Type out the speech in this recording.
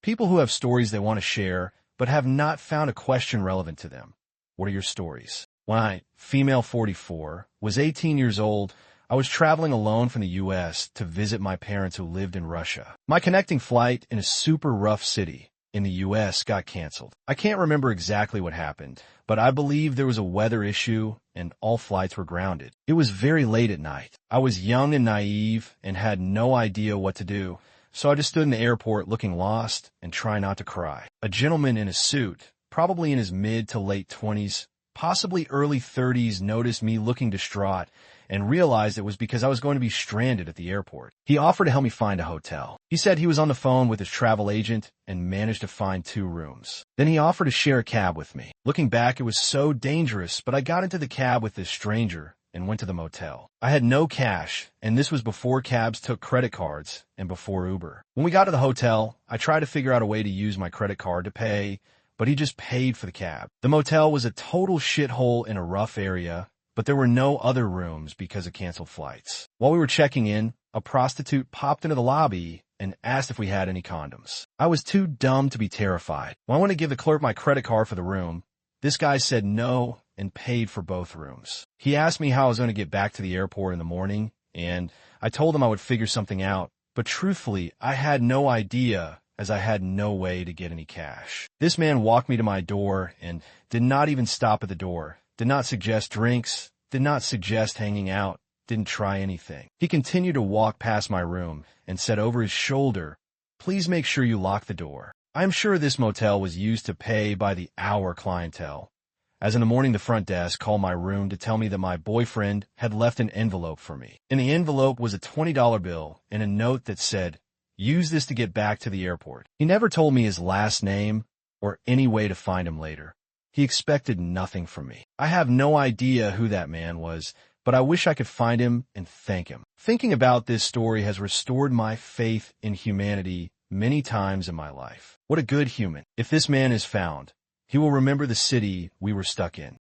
People who have stories they want to share, but have not found a question relevant to them. What are your stories? When I, female 44, was 18 years old, I was traveling alone from the U.S. to visit my parents who lived in Russia. My connecting flight in a super rough city in the U.S. got canceled. I can't remember exactly what happened, but I believe there was a weather issue and all flights were grounded. It was very late at night. I was young and naive and had no idea what to do, so I just stood in the airport looking lost and trying not to cry. A gentleman in a suit, probably in his mid to late 20s, possibly early 30s, noticed me looking distraught and realized it was because I was going to be stranded at the airport. He offered to help me find a hotel. He said he was on the phone with his travel agent and managed to find 2 rooms. Then he offered to share a cab with me. Looking back, it was so dangerous, but I got into the cab with this stranger and went to the motel. I had no cash, and this was before cabs took credit cards and before Uber. When we got to the hotel, I tried to figure out a way to use my credit card to pay, but he just paid for the cab. The motel was a total shithole in a rough area, but there were no other rooms because of canceled flights. While we were checking in, a prostitute popped into the lobby and asked if we had any condoms. I was too dumb to be terrified. When I went to give the clerk my credit card for the room, this guy said no and paid for both rooms. He asked me how I was going to get back to the airport in the morning, and I told him I would figure something out, but truthfully, I had no idea as I had no way to get any cash. This man walked me to my door and did not even stop at the door. Did not suggest drinks, did not suggest hanging out, didn't try anything. He continued to walk past my room and said over his shoulder, "Please make sure you lock the door." I am sure this motel was used to pay by the hour clientele, as in the morning the front desk called my room to tell me that my boyfriend had left an envelope for me. In the envelope was a $20 bill and a note that said, "Use this to get back to the airport." He never told me his last name or any way to find him later. He expected nothing from me. I have no idea who that man was, but I wish I could find him and thank him. Thinking about this story has restored my faith in humanity many times in my life. What a good human. If this man is found, he will remember the city we were stuck in.